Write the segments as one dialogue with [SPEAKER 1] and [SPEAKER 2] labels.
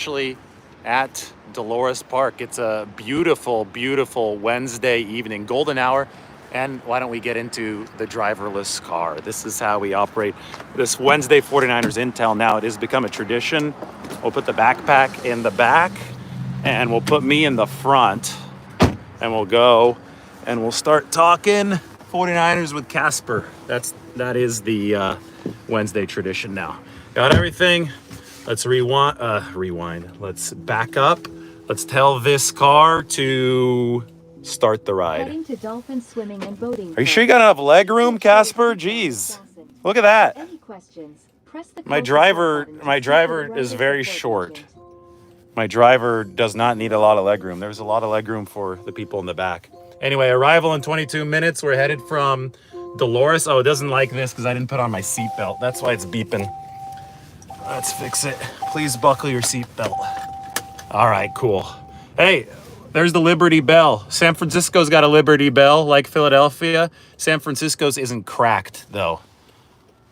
[SPEAKER 1] actually at Dolores Park. It's a beautiful, beautiful Wednesday evening, golden hour. And why don't we get into the driverless car? This is how we operate this Wednesday 49ers Intel now. It has become a tradition. We'll put the backpack in the back and we'll put me in the front and we'll go and we'll start talking 49ers with Casper. That is the Wednesday tradition now. Got everything. Let's rewind. Let's back up. Let's tell this car to start the ride.
[SPEAKER 2] Heading to dolphin swimming and boating.
[SPEAKER 1] Are you sure you got enough leg room, Casper? Jeez. Look at that.
[SPEAKER 2] Any questions? Press the
[SPEAKER 1] My driver is very short. My driver does not need a lot of leg room. There's a lot of leg room for the people in the back. Anyway, arrival in 22 minutes. We're headed from Dolores. Oh, it doesn't like this because I didn't put on my seatbelt. That's why it's beeping. Let's fix it. Please buckle your seatbelt. All right, cool. Hey, there's the Liberty Bell. San Francisco's got a Liberty Bell like Philadelphia. San Francisco's isn't cracked, though.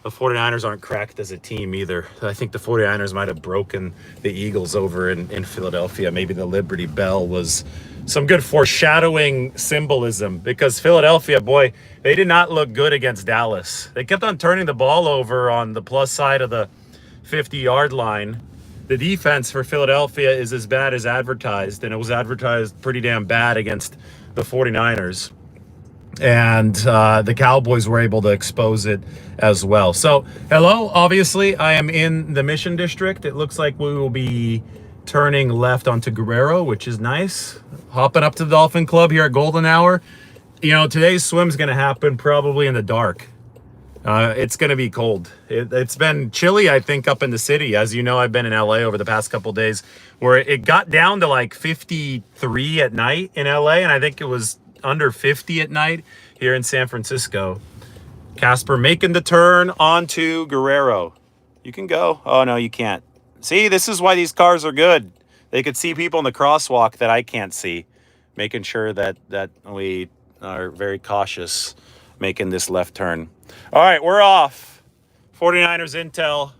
[SPEAKER 1] The 49ers aren't cracked as a team either. I think the 49ers might have broken the Eagles over in Philadelphia. Maybe the Liberty Bell was some good foreshadowing symbolism because Philadelphia, boy, they did not look good against Dallas. They kept on turning the ball over on the plus side of the 50-yard line. The defense for Philadelphia is as bad as advertised, and it was advertised pretty damn bad against the 49ers. And the Cowboys were able to expose it as well. So, hello, obviously, I am in the Mission District. It looks like we will be turning left onto Guerrero, which is nice. Hopping up to the Dolphin Club here at Golden Hour. You know, today's swim's going to happen probably in the dark. It's going to be cold. It's been chilly, I think, up in the city. As you know, I've been in LA over the past couple days where it got down to like 53 at night in LA, and I think it was under 50 at night here in San Francisco. Casper making the turn onto Guerrero. You can go. Oh, no, you can't. See, this is why these cars are good. They could see people in the crosswalk that I can't see, making sure that we are very cautious making this left turn. All right, we're off. 49ers Intel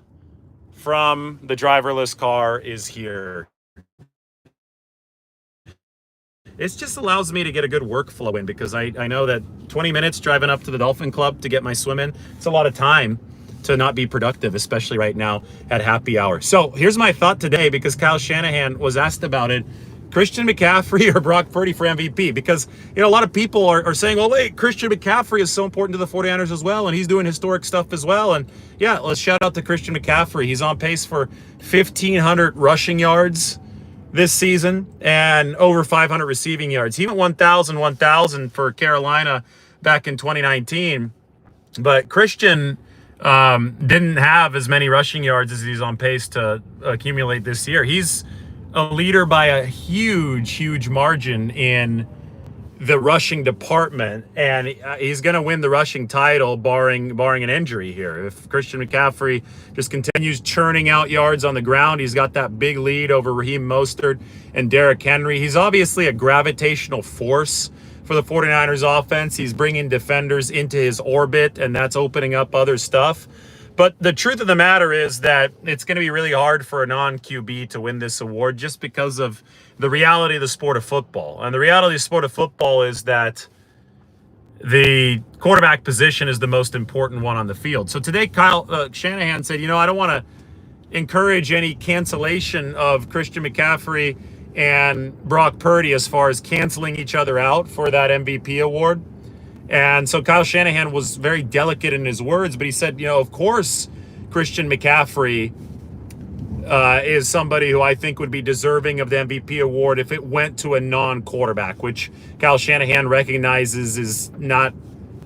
[SPEAKER 1] from the driverless car is here. It just allows me to get a good workflow in because I know that 20 minutes driving up to the Dolphin Club to get my swim in, it's a lot of time to not be productive, especially right now at happy hour. So here's my thought today because Kyle Shanahan was asked about it. Christian McCaffrey or Brock Purdy for MVP? Because, you know, a lot of people are saying, well, wait, Christian McCaffrey is so important to the 49ers as well, and he's doing historic stuff as well. And yeah, let's shout out to Christian McCaffrey. He's on pace for 1,500 rushing yards this season and over 500 receiving yards. He went 1,000 for Carolina back in 2019. But Christian didn't have as many rushing yards as he's on pace to accumulate this year. He's a leader by a huge margin in the rushing department, and he's going to win the rushing title barring an injury here. If Christian McCaffrey just continues churning out yards on the ground, he's got that big lead over Raheem Mostert and Derrick Henry. He's obviously a gravitational force for the 49ers offense. He's bringing defenders into his orbit, and that's opening up other stuff. But the truth of the matter is that it's going to be really hard for a non-QB to win this award just because of the reality of the sport of football. And the reality of the sport of football is that the quarterback position is the most important one on the field. So today, Kyle Shanahan said, you know, I don't want to encourage any cancellation of Christian McCaffrey and Brock Purdy as far as canceling each other out for that MVP award. And so Kyle Shanahan was very delicate in his words, but he said, you know, of course, Christian McCaffrey is somebody who I think would be deserving of the MVP award if it went to a non-quarterback, which Kyle Shanahan recognizes is not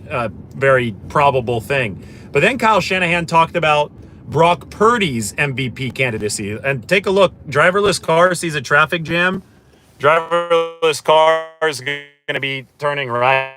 [SPEAKER 1] a very probable thing. But then Kyle Shanahan talked about Brock Purdy's MVP candidacy. And take a look. Driverless car sees a traffic jam. Driverless car is going to be turning right.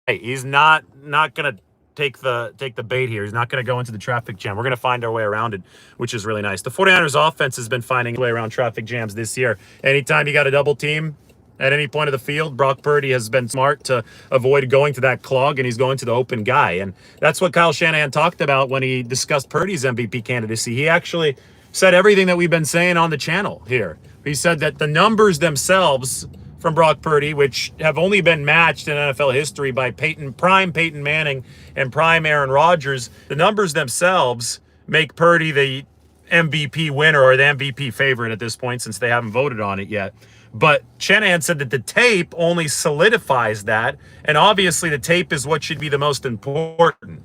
[SPEAKER 1] He's not going to take the bait here. He's not going to go into the traffic jam. We're going to find our way around it, which is really nice. The 49ers offense has been finding a way around traffic jams this year. Anytime you got a double team at any point of the field, Brock Purdy has been smart to avoid going to that clog, and he's going to the open guy. And that's what Kyle Shanahan talked about when he discussed Purdy's MVP candidacy. He actually said everything that we've been saying on the channel here. He said that the numbers themselves from Brock Purdy, which have only been matched in NFL history by prime Peyton Manning and prime Aaron Rodgers, the numbers themselves make Purdy the MVP winner or the MVP favorite at this point, since they haven't voted on it yet. But Shanahan said that the tape only solidifies that, and obviously the tape is what should be the most important.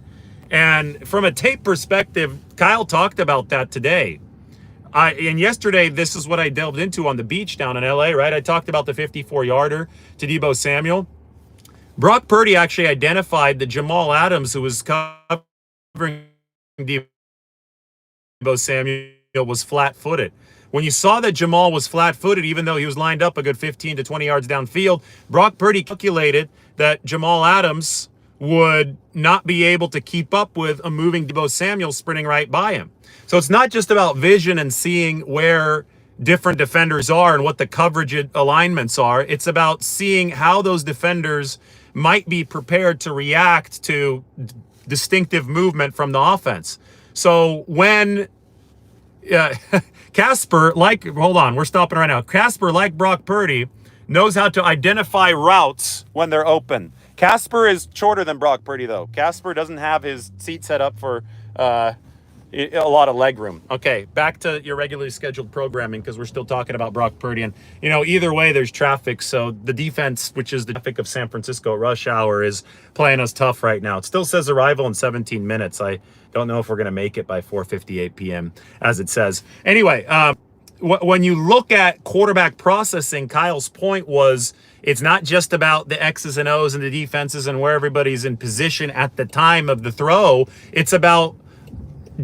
[SPEAKER 1] And from a tape perspective, Kyle talked about that today. And yesterday, this is what I delved into on the beach down in LA, right? I talked about the 54-yarder to Deebo Samuel. Brock Purdy actually identified that Jamal Adams, who was covering Deebo Samuel, was flat-footed. When you saw that Jamal was flat-footed, even though he was lined up a good 15 to 20 yards downfield, Brock Purdy calculated that Jamal Adams would not be able to keep up with a moving Deebo Samuel sprinting right by him. So it's not just about vision and seeing where different defenders are and what the coverage alignments are. It's about seeing how those defenders might be prepared to react to distinctive movement from the offense. So when Casper, we're stopping right now. Casper, like Brock Purdy, knows how to identify routes when they're open. Casper is shorter than Brock Purdy, though. Casper doesn't have his seat set up for a lot of leg room. Okay, back to your regularly scheduled programming, because we're still talking about Brock Purdy. And, either way, there's traffic. So the defense, which is the traffic of San Francisco rush hour, is playing us tough right now. It still says arrival in 17 minutes. I don't know if we're going to make it by 4:58 p.m., as it says. Anyway, when you look at quarterback processing, Kyle's point was it's not just about the X's and O's and the defenses and where everybody's in position at the time of the throw. It's about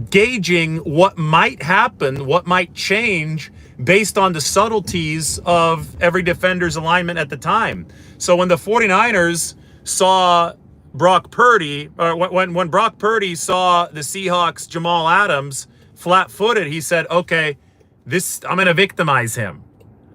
[SPEAKER 1] gauging what might happen, what might change based on the subtleties of every defender's alignment at the time. So when the 49ers saw Brock Purdy, or when Brock Purdy saw the Seahawks' Jamal Adams flat-footed, he said, okay, I'm going to victimize him.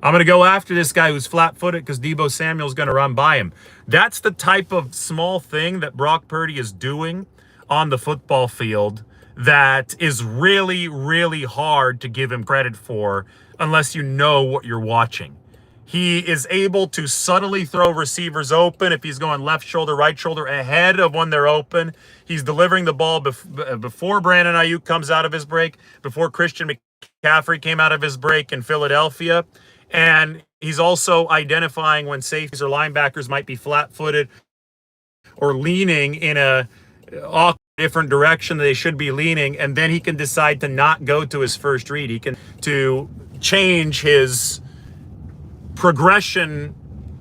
[SPEAKER 1] I'm going to go after this guy who's flat-footed because Deebo Samuel's going to run by him. That's the type of small thing that Brock Purdy is doing on the football field that is really, really hard to give him credit for unless you know what you're watching. He is able to subtly throw receivers open if he's going left shoulder, right shoulder ahead of when they're open. He's delivering the ball before Brandon Ayuk comes out of his break, before Christian McCaffrey came out of his break in Philadelphia. And he's also identifying when safeties or linebackers might be flat-footed or leaning in a different direction that they should be leaning, and then he can decide to not go to his first read. He can to change his progression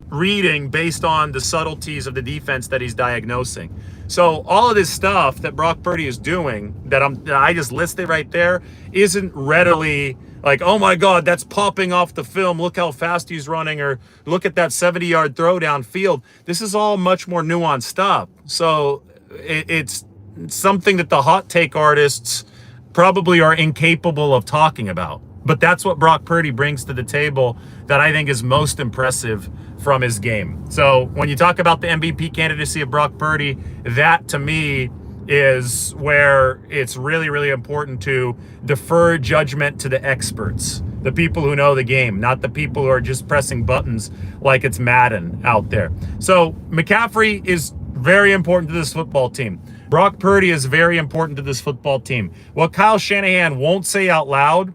[SPEAKER 1] reading based on the subtleties of the defense that he's diagnosing. So all of this stuff that Brock Purdy is doing that I just listed right there isn't readily like, oh my God, that's popping off the film. Look how fast he's running, or look at that 70-yard throw downfield. This is all much more nuanced stuff. So it's something that the hot take artists probably are incapable of talking about. But that's what Brock Purdy brings to the table that I think is most impressive from his game. So when you talk about the MVP candidacy of Brock Purdy, that to me is where it's really, really important to defer judgment to the experts, the people who know the game, not the people who are just pressing buttons like it's Madden out there. So McCaffrey is very important to this football team. Brock Purdy is very important to this football team. What Kyle Shanahan won't say out loud,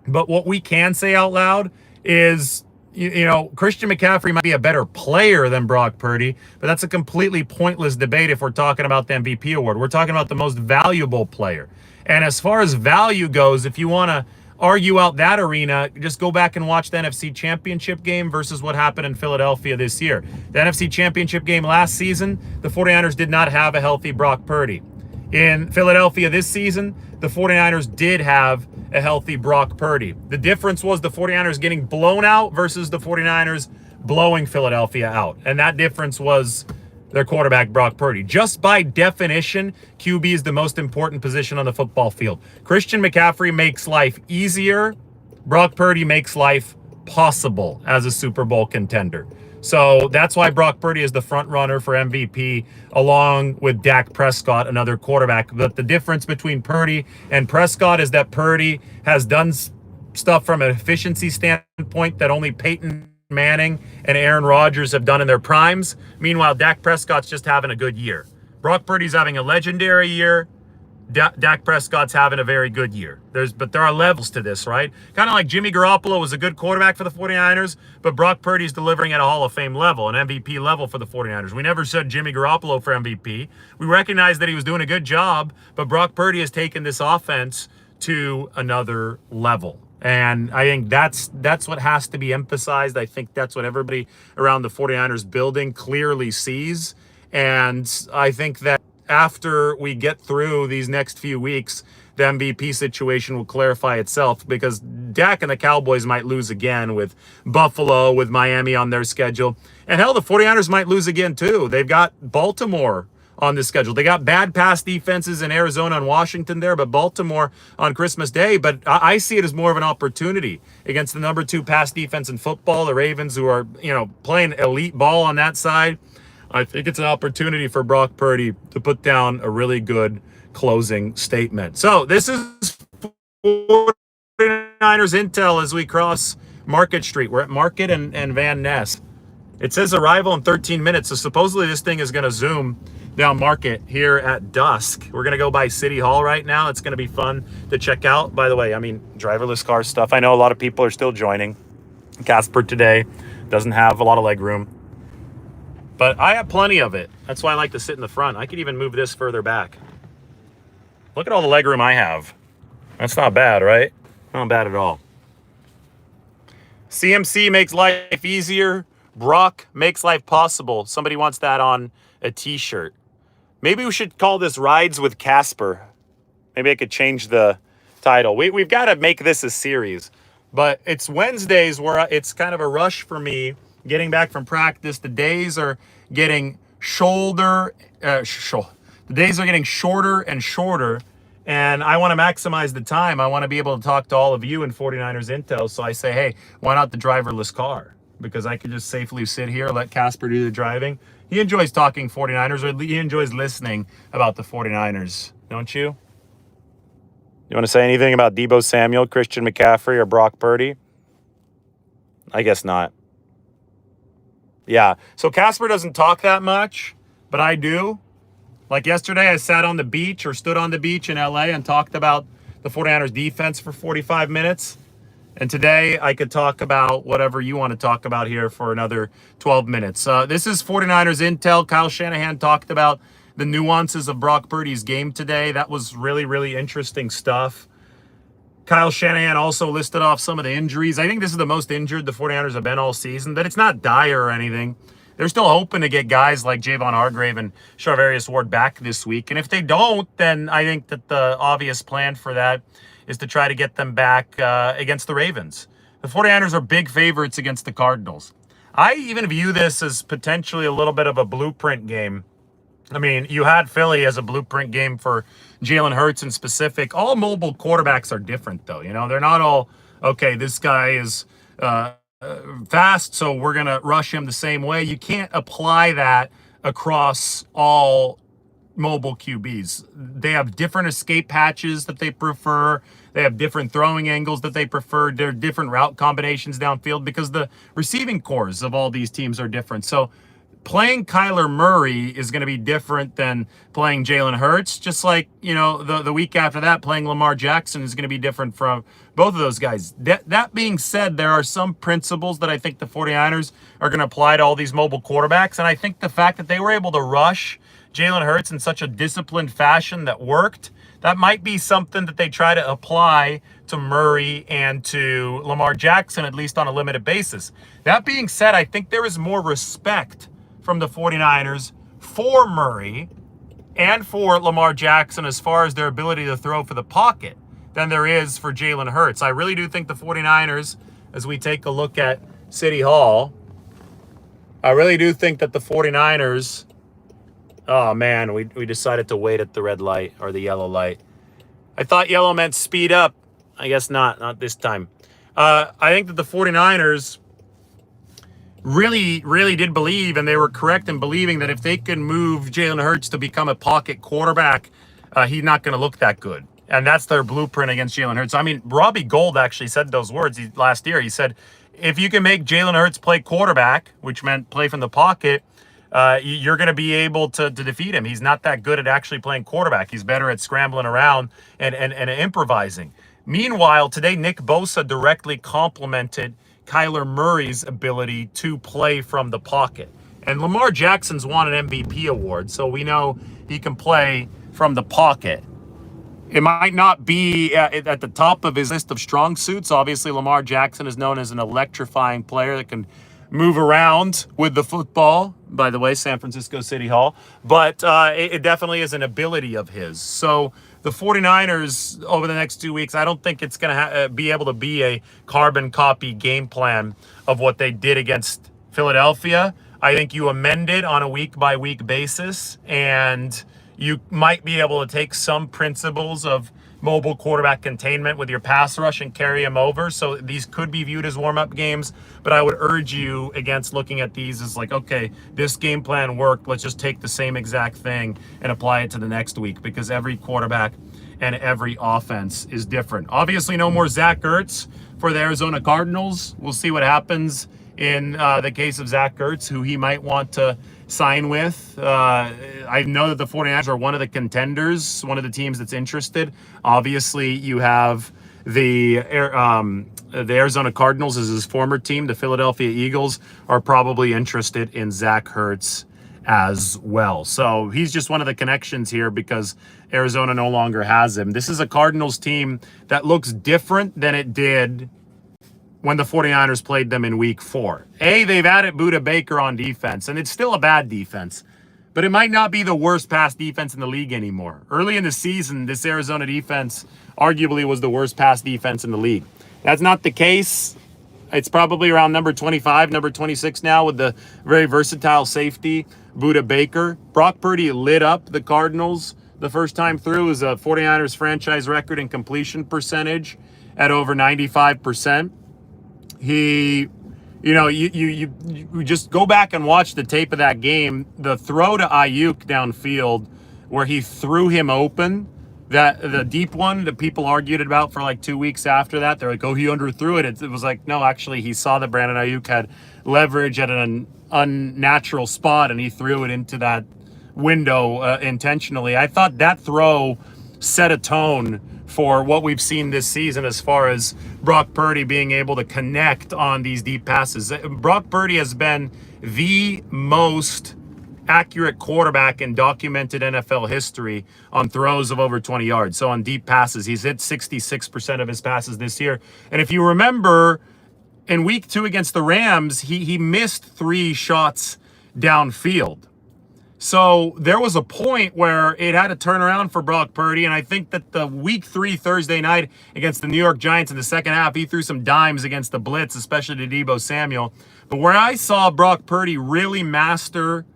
[SPEAKER 1] but what we can say out loud is, Christian McCaffrey might be a better player than Brock Purdy, but that's a completely pointless debate if we're talking about the MVP award. We're talking about the most valuable player. And as far as value goes, if you want to argue out that arena, just go back and watch the NFC Championship game versus what happened in Philadelphia this year. The NFC Championship game last season, the 49ers did not have a healthy Brock Purdy. In Philadelphia this season, the 49ers did have a healthy Brock Purdy. The difference was the 49ers getting blown out versus the 49ers blowing Philadelphia out. And that difference was their quarterback, Brock Purdy. Just by definition, QB is the most important position on the football field. Christian McCaffrey makes life easier. Brock Purdy makes life possible as a Super Bowl contender. So that's why Brock Purdy is the front runner for MVP, along with Dak Prescott, another quarterback. But the difference between Purdy and Prescott is that Purdy has done stuff from an efficiency standpoint that only Peyton Manning and Aaron Rodgers have done in their primes. Meanwhile, Dak Prescott's just having a good year. Brock Purdy's having a legendary year. Dak Prescott's having a very good year. But there are levels to this, right? Kind of like Jimmy Garoppolo was a good quarterback for the 49ers, but Brock Purdy's delivering at a Hall of Fame level, an MVP level for the 49ers. We never said Jimmy Garoppolo for MVP. We recognized that he was doing a good job, but Brock Purdy has taken this offense to another level. And I think that's what has to be emphasized. I think that's what everybody around the 49ers building clearly sees. And I think that after we get through these next few weeks, the MVP situation will clarify itself, because Dak and the Cowboys might lose again with Buffalo, with Miami on their schedule. And hell, the 49ers might lose again too. They've got Baltimore on the schedule. They got bad pass defenses in Arizona and Washington there, but Baltimore on Christmas Day. But I see it as more of an opportunity against the number 2 pass defense in football, the Ravens, who are, playing elite ball on that side. I think it's an opportunity for Brock Purdy to put down a really good closing statement. So this is 49ers Intel as we cross Market Street. We're at Market and Van Ness. It says arrival in 13 minutes. So supposedly this thing is going to zoom down Market here at dusk. We're going to go by City Hall right now. It's going to be fun to check out. By the way, driverless car stuff. I know a lot of people are still joining. Casper today doesn't have a lot of leg room, but I have plenty of it. That's why I like to sit in the front. I could even move this further back. Look at all the leg room I have. That's not bad, right? Not bad at all. CMC makes life easier. Brock makes life possible. Somebody wants that on a t-shirt. Maybe we should call this Rides with Casper. Maybe I could change the title. We've got to make this a series. But it's Wednesdays where it's kind of a rush for me getting back from practice. The days are getting the days are getting shorter and shorter, and I want to maximize the time. I want to be able to talk to all of you in 49ers Intel. So I say, hey, why not the driverless car? Because I could just safely sit here, let Casper do the driving. He enjoys talking 49ers, or he enjoys listening about the 49ers, don't you? You want to say anything about Deebo Samuel, Christian McCaffrey, or Brock Purdy? I guess not. Yeah, so Casper doesn't talk that much, but I do. Like yesterday, I sat on the beach or stood on the beach in LA and talked about the 49ers defense for 45 minutes. And today, I could talk about whatever you want to talk about here for another 12 minutes. This is 49ers Intel. Kyle Shanahan talked about the nuances of Brock Purdy's game today. That was really, really interesting stuff. Kyle Shanahan also listed off some of the injuries. I think this is the most injured the 49ers have been all season, but it's not dire or anything. They're still hoping to get guys like Javon Hargrave and Charvarius Ward back this week. And if they don't, then I think that the obvious plan for that is to try to get them back against the Ravens. The 49ers are big favorites against the Cardinals. I even view this as potentially a little bit of a blueprint game. You had Philly as a blueprint game for Jalen Hurts in specific. All mobile quarterbacks are different, though. They're not all, okay, this guy is fast, so we're going to rush him the same way. You can't apply that across all mobile QBs. They have different escape patches that they prefer. They have different throwing angles that they prefer. There are different route combinations downfield because the receiving cores of all these teams are different. So playing Kyler Murray is going to be different than playing Jalen Hurts. Just like, the week after that, playing Lamar Jackson is going to be different from both of those guys. That being said, there are some principles that I think the 49ers are going to apply to all these mobile quarterbacks. And I think the fact that they were able to rush Jalen Hurts in such a disciplined fashion that worked, that might be something that they try to apply to Murray and to Lamar Jackson, at least on a limited basis. That being said, I think there is more respect from the 49ers for Murray and for Lamar Jackson as far as their ability to throw for the pocket than there is for Jalen Hurts. I really do think the 49ers, as we take a look at City Hall, I really do think that the 49ers, oh man, we decided to wait at the red light or the yellow light. I thought yellow meant speed up. I guess not this time. I think that the 49ers really did believe, and they were correct in believing, that if they can move Jalen Hurts to become a pocket quarterback, he's not going to look that good. And that's their blueprint against Jalen Hurts. I mean, Robbie Gould actually said those words last year. He said, if you can make Jalen Hurts play quarterback, which meant play from the pocket, you're going to be able to defeat him. He's not that good at actually playing quarterback. He's better at scrambling around and improvising. Meanwhile, today, Nick Bosa directly complimented Kyler Murray's ability to play from the pocket. And Lamar Jackson's won an MVP award, so we know he can play from the pocket. It might not be at the top of his list of strong suits. Obviously, Lamar Jackson is known as an electrifying player that can move around with the football. By the way, San Francisco City Hall. But it definitely is an ability of his. So the 49ers over the next 2 weeks, I don't think it's going to be able to be a carbon copy game plan of what they did against Philadelphia. I think you amend it on a week-by-week basis, and you might be able to take some principles of mobile quarterback containment with your pass rush and carry them over. So these could be viewed as warm-up games, but I would urge you against looking at these as like, okay, this game plan worked. Let's just take the same exact thing and apply it to the next week, because every quarterback and every offense is different. Obviously, no more Zach Ertz for the Arizona Cardinals. We'll see what happens in the case of Zach Ertz, who he might want to sign with. I know that the 49ers are one of the contenders, one of the teams that's interested. Obviously, you have the Arizona Cardinals as his former team. The Philadelphia Eagles are probably interested in Zach Ertz as well. So he's just one of the connections here because Arizona no longer has him. This is a Cardinals team that looks different than it did when the 49ers played them in week 4. They've added Budda Baker on defense, and it's still a bad defense, but it might not be the worst pass defense in the league anymore. Early in the season, this Arizona defense arguably was the worst pass defense in the league. That's not the case. It's probably around number 25, number 26 now with the very versatile safety, Budda Baker. Brock Purdy lit up the Cardinals the first time through. It was a 49ers franchise record in completion percentage at over 95%. You just go back and watch the tape of that game. The throw to Ayuk downfield where he threw him open, the deep one that people argued about for like 2 weeks after that. They're like, oh, he underthrew it. It was like, no, actually, he saw that Brandon Ayuk had leverage at an unnatural spot, and he threw it into that window intentionally. I thought that throw set a tone for what we've seen this season as far as Brock Purdy being able to connect on these deep passes. Brock Purdy has been the most accurate quarterback in documented NFL history on throws of over 20 yards. So on deep passes, he's hit 66% of his passes this year. And if you remember, in week 2 against the Rams, he missed 3 shots downfield. So there was a point where it had to turn around for Brock Purdy, and I think that the week 3 Thursday night against the New York Giants in the second half, he threw some dimes against the blitz, especially to Deebo Samuel. But where I saw Brock Purdy really master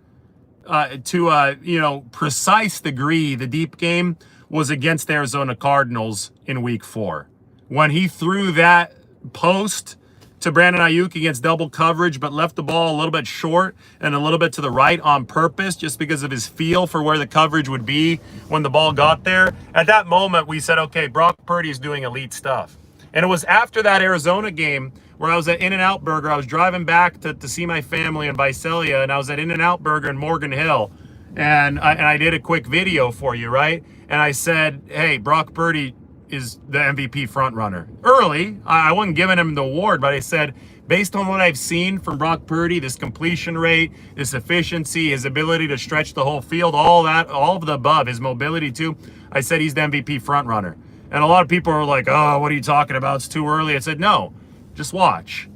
[SPEAKER 1] to a precise degree the deep game was against the Arizona Cardinals in week 4. When he threw that post to Brandon Ayuk against double coverage, but left the ball a little bit short and a little bit to the right on purpose just because of his feel for where the coverage would be when the ball got there. At that moment, we said, okay, Brock Purdy is doing elite stuff. And it was after that Arizona game where I was at In-N-Out Burger. I was driving back to see my family in Visalia, and I was at In-N-Out Burger in Morgan Hill. And I did a quick video for you, right? And I said, hey, Brock Purdy is the MVP frontrunner. Early, I wasn't giving him the award, but I said, based on what I've seen from Brock Purdy, this completion rate, this efficiency, his ability to stretch the whole field, all of the above, his mobility too, I said he's the MVP frontrunner. And a lot of people were like, oh, what are you talking about? It's too early. I said, no, just watch.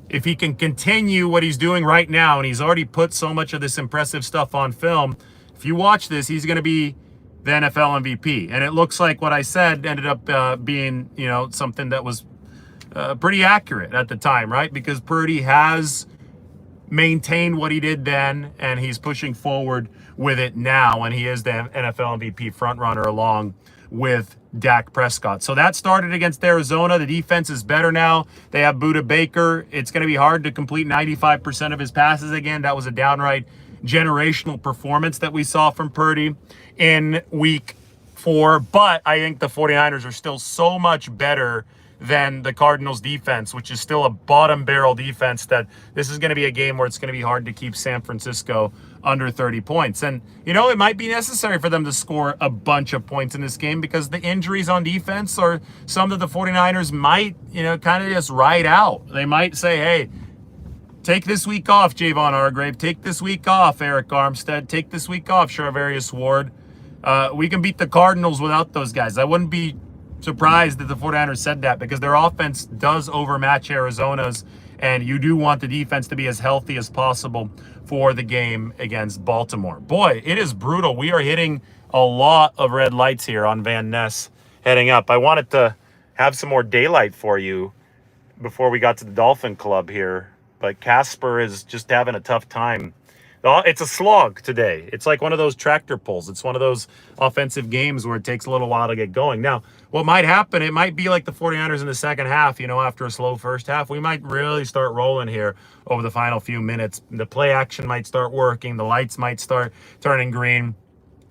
[SPEAKER 1] If he can continue what he's doing right now, and he's already put so much of this impressive stuff on film, if you watch this, he's going to be the NFL MVP. And it looks like what I said ended up being, something that was pretty accurate at the time, right? Because Purdy has maintained what he did then, and he's pushing forward with it now, and he is the NFL MVP frontrunner along with Dak Prescott. So that started against Arizona. The defense is better now. They have Budda Baker. It's going to be hard to complete 95% of his passes again. That was a downright generational performance that we saw from Purdy in week 4. But I think the 49ers are still so much better than the Cardinals defense, which is still a bottom barrel defense, that this is going to be a game where it's going to be hard to keep San Francisco under 30 points. And, you know, it might be necessary for them to score a bunch of points in this game because the injuries on defense are some that the 49ers might, you know, kind of just ride out. They might say, hey, take this week off, Javon Hargrave. Take this week off, Eric Armstead. Take this week off, Charvarius Ward. We can beat the Cardinals without those guys. I wouldn't be surprised that the 49ers said that because their offense does overmatch Arizona's, and you do want the defense to be as healthy as possible for the game against Baltimore. Boy, it is brutal. We are hitting a lot of red lights here on Van Ness heading up. I wanted to have some more daylight for you before we got to the Dolphin Club here, but Casper is just having a tough time. It's a slog today. It's like one of those tractor pulls. It's one of those offensive games where it takes a little while to get going. Now, what might happen, it might be like the 49ers in the second half, you know, after a slow first half. We might really start rolling here over the final few minutes. The play action might start working. The lights might start turning green.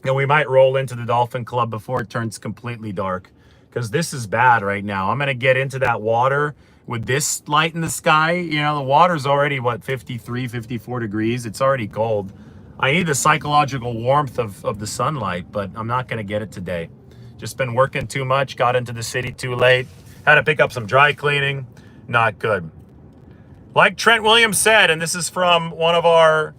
[SPEAKER 1] And we might roll into the Dolphin Club before it turns completely dark, because this is bad right now. I'm going to get into that water with this light in the sky. You know, the water's already, 53, 54 degrees. It's already cold. I need the psychological warmth of the sunlight, but I'm not going to get it today. Just been working too much, got into the city too late, had to pick up some dry cleaning. Not good. Like Trent Williams said, and this is from one of our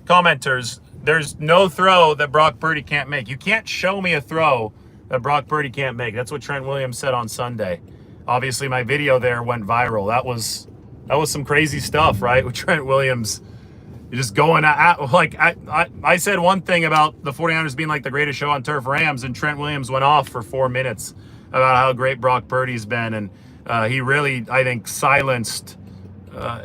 [SPEAKER 1] commenters, there's no throw that Brock Purdy can't make. You can't show me a throw that Brock Purdy can't make. That's what Trent Williams said on Sunday. Obviously, my video there went viral. That was some crazy stuff, right? With Trent Williams just going at, like, I said one thing about the 49ers being like the greatest show on turf, Rams, and Trent Williams went off for 4 minutes about how great Brock Purdy's been. And he really, I think, silenced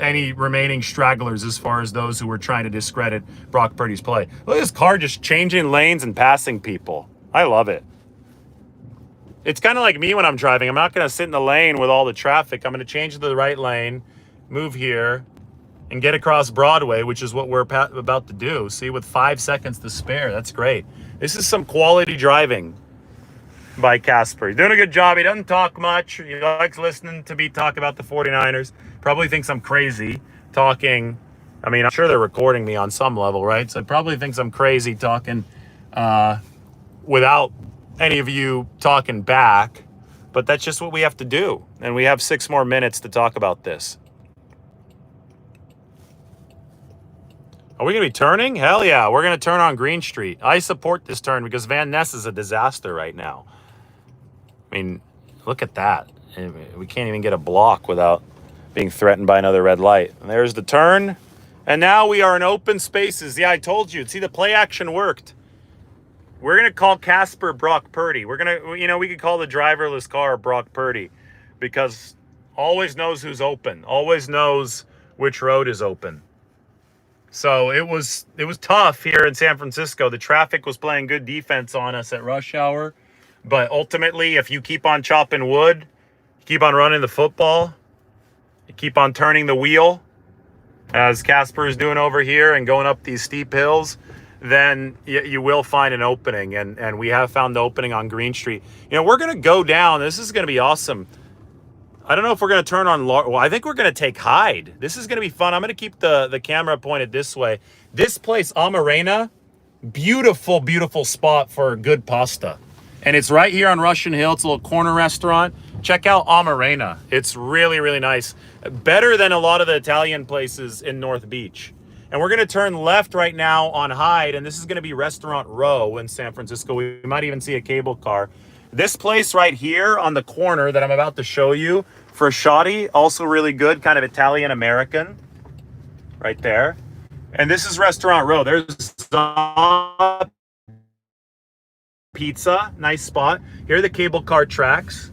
[SPEAKER 1] any remaining stragglers as far as those who were trying to discredit Brock Purdy's play. Look at this car just changing lanes and passing people. I love it. It's kind of like me when I'm driving. I'm not going to sit in the lane with all the traffic. I'm going to change to the right lane, move here, and get across Broadway, which is what we're about to do. See, with 5 seconds to spare. That's great. This is some quality driving by Casper. He's doing a good job. He doesn't talk much. He likes listening to me talk about the 49ers. Probably thinks I'm crazy talking. I mean, I'm sure they're recording me on some level, right? So he probably thinks I'm crazy talking without any of you talking back, but that's just what we have to do. And we have 6 more minutes to talk about this. Are we going to be turning? Hell yeah, we're going to turn on Green Street. I support this turn because Van Ness is a disaster right now. I mean, look at that. We can't even get a block without being threatened by another red light. And there's the turn. And now we are in open spaces. Yeah, I told you. See, the play action worked. We're going to call Casper Brock Purdy. We're going to, you know, we could call the driverless car Brock Purdy because always knows who's open, always knows which road is open. So it was tough here in San Francisco. The traffic was playing good defense on us at rush hour. But ultimately, if you keep on chopping wood, you keep on running the football, you keep on turning the wheel, as Casper is doing over here and going up these steep hills, then you will find an opening, and we have found the opening on Green Street. You know, we're going to go down. This is going to be awesome. I don't know if we're going to turn on... Well, I think we're going to take Hyde. This is going to be fun. I'm going to keep the camera pointed this way. This place, Amarena, beautiful, beautiful spot for good pasta. And it's right here on Russian Hill. It's a little corner restaurant. Check out Amarena. It's really, really nice. Better than a lot of the Italian places in North Beach. And we're going to turn left right now on Hyde, and this is going to be Restaurant Row in San Francisco. We might even see a cable car. This place right here on the corner that I'm about to show you, Frascati, also really good, kind of Italian-American, right there. And this is Restaurant Row. There's Pizza, nice spot. Here are the cable car tracks.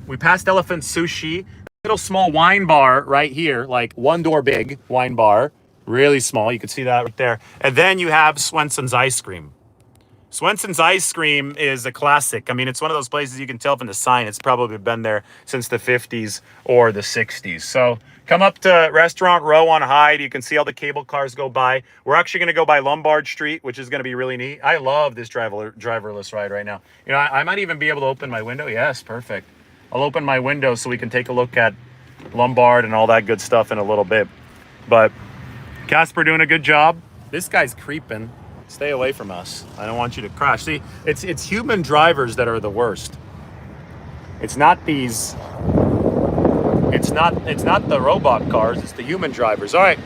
[SPEAKER 1] We passed Elephant Sushi, little small wine bar right here, like one door big wine bar. Really small. You can see that right there. And then you have Swenson's Ice Cream. Swenson's Ice Cream is a classic. I mean, it's one of those places you can tell from the sign. It's probably been there since the 50s or the 60s. So come up to Restaurant Row on Hyde. You can see all the cable cars go by. We're actually going to go by Lombard Street, which is going to be really neat. I love this driverless ride right now. You know, I might even be able to open my window. Yes, perfect. I'll open my window so we can take a look at Lombard and all that good stuff in a little bit. But Casper doing a good job. This guy's creeping. Stay away from us. I don't want you to crash. See, it's human drivers that are the worst. It's not these. It's not the robot cars. It's the human drivers. All right,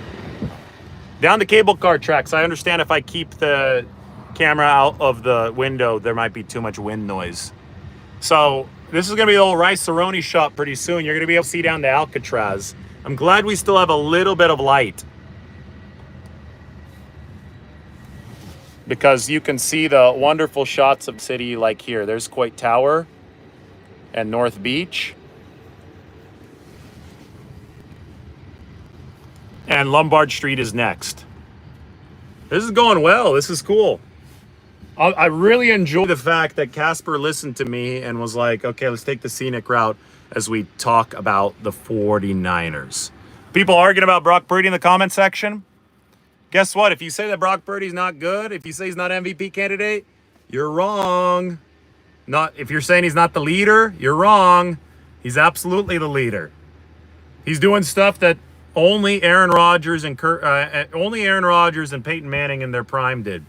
[SPEAKER 1] down the cable car tracks. I understand if I keep the camera out of the window, there might be too much wind noise. So this is gonna be the old Rice-A-Roni shop pretty soon. You're gonna be able to see down to Alcatraz. I'm glad we still have a little bit of light, because you can see the wonderful shots of the city like here. There's Coit Tower and North Beach. And Lombard Street is next. This is going well. This is cool. I really enjoy the fact that Casper listened to me and was like, okay, let's take the scenic route as we talk about the 49ers. People arguing about Brock Purdy in the comment section. Guess what? If you say that Brock Purdy's not good, if you say he's not MVP candidate, you're wrong. If you're saying he's not the leader, you're wrong. He's absolutely the leader. He's doing stuff that only Aaron Rodgers and Peyton Manning in their prime did.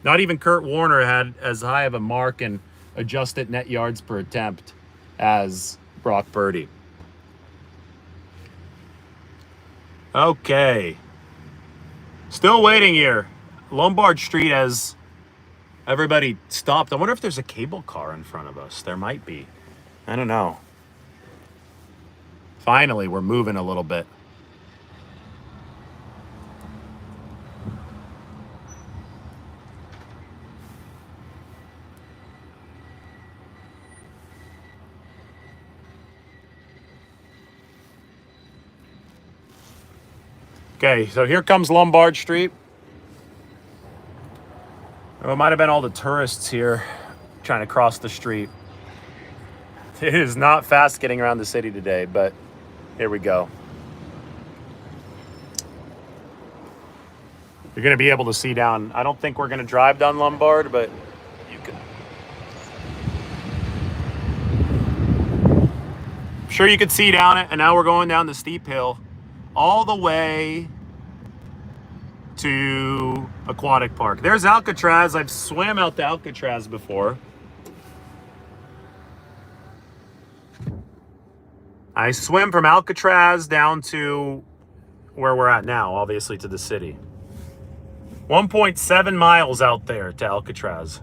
[SPEAKER 1] Not even Kurt Warner had as high of a mark in adjusted net yards per attempt as Brock Purdy. Okay. Still waiting here. Lombard Street has everybody stopped. I wonder if there's a cable car in front of us. There might be. I don't know. Finally, we're moving a little bit. Okay, so here comes Lombard Street. Oh, it might have been all the tourists here trying to cross the street. It is not fast getting around the city today, but here we go. You're going to be able to see down. I don't think we're going to drive down Lombard, but you can. I'm sure you could see down it, and now we're going down the steep hill all the way to Aquatic Park. There's Alcatraz. I've swam out to Alcatraz before. I swim from Alcatraz down to where we're at now, obviously to the city. 1.7 miles out there to Alcatraz.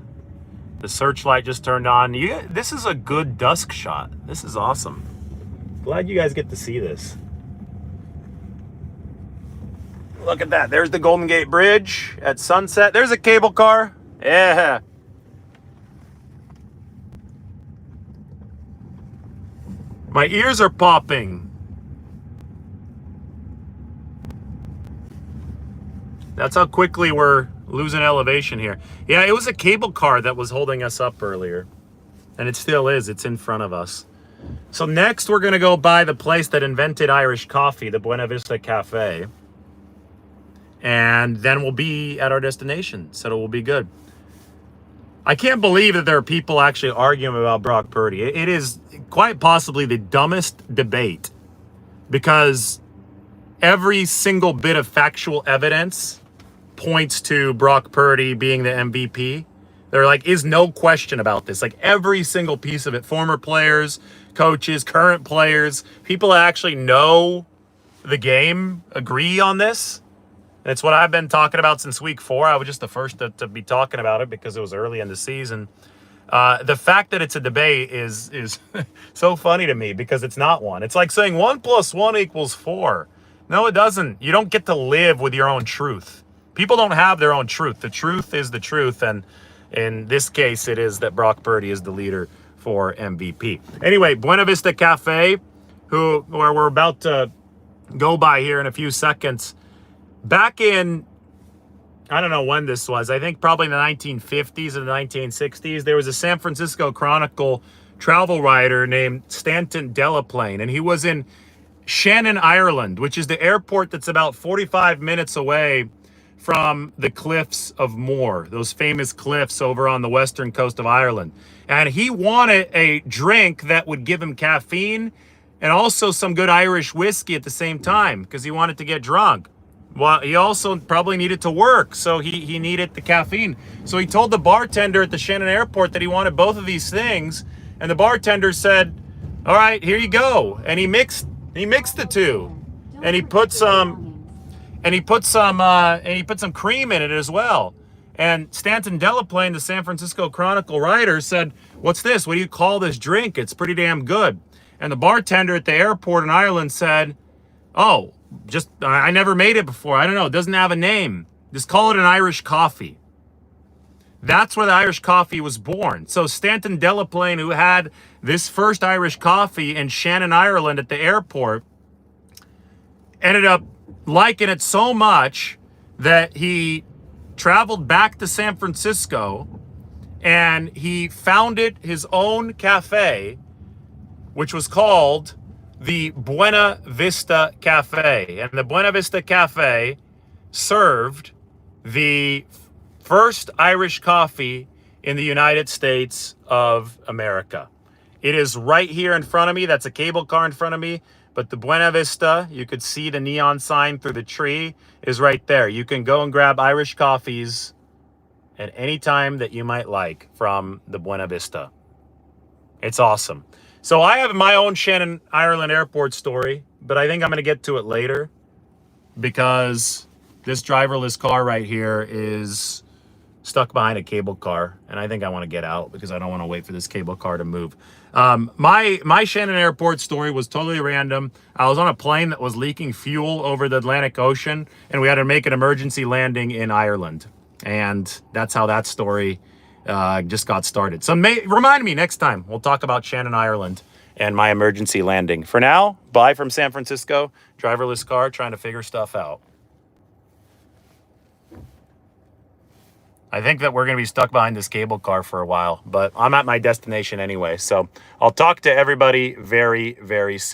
[SPEAKER 1] The searchlight just turned on. This is a good dusk shot. This is awesome. Glad you guys get to see this. Look at that. There's the Golden Gate Bridge at sunset. There's a cable car. Yeah. My ears are popping. That's how quickly we're losing elevation here. Yeah, it was a cable car that was holding us up earlier. And it still is. It's in front of us. So next we're going to go by the place that invented Irish coffee, the Buena Vista Cafe. And then we'll be at our destination, so it will be good. I can't believe that there are people actually arguing about Brock Purdy. It is quite possibly the dumbest debate, because every single bit of factual evidence points to Brock Purdy being the MVP. There is no question about this. Like every single piece of it, former players, coaches, current players, people that actually know the game agree on this. It's what I've been talking about since week 4. I was just the first to be talking about it because it was early in the season. The fact that it's a debate is so funny to me, because it's not one. It's like saying 1 + 1 = 4. No, it doesn't. You don't get to live with your own truth. People don't have their own truth. The truth is the truth. And in this case, it is that Brock Purdy is the leader for MVP. Anyway, Buena Vista Cafe, where we're about to go by here in a few seconds. Back in, I don't know when this was. I think probably in the 1950s or the 1960s. There was a San Francisco Chronicle travel writer named Stanton Delaplane, and he was in Shannon, Ireland, which is the airport that's about 45 minutes away from the cliffs of Moher, those famous cliffs over on the western coast of Ireland. And he wanted a drink that would give him caffeine and also some good Irish whiskey at the same time because he wanted to get drunk. Well, he also probably needed to work, so he needed the caffeine. So he told the bartender at the Shannon airport that he wanted both of these things, and the bartender said, "All right, here you go." And he mixed the two, and he put some cream in it as well. And Stanton Delaplane, the San Francisco Chronicle writer, said, "What's this? What do you call this drink? It's pretty damn good." And the bartender at the airport in Ireland said, "Oh, I never made it before. I don't know. It doesn't have a name. Just call it an Irish coffee." That's where the Irish coffee was born. So Stanton Delaplane, who had this first Irish coffee in Shannon, Ireland at the airport, ended up liking it so much that he traveled back to San Francisco and he founded his own cafe, which was called the Buena Vista Cafe. And the Buena Vista Cafe served the first Irish coffee in the United States of America. It is right here in front of me. That's a cable car in front of me. But the Buena Vista, you could see the neon sign through the tree, is right there. You can go and grab Irish coffees at any time that you might like from the Buena Vista. It's awesome. So I have my own Shannon, Ireland airport story, but I think I'm going to get to it later because this driverless car right here is stuck behind a cable car, and I think I want to get out because I don't want to wait for this cable car to move. My Shannon airport story was totally random. I was on a plane that was leaking fuel over the Atlantic Ocean, and we had to make an emergency landing in Ireland. And that's how that story just got started. So remind me next time. We'll talk about Shannon, Ireland and my emergency landing. For now, bye from San Francisco. Driverless car trying to figure stuff out. I think that we're going to be stuck behind this cable car for a while, but I'm at my destination anyway. So I'll talk to everybody very, very soon.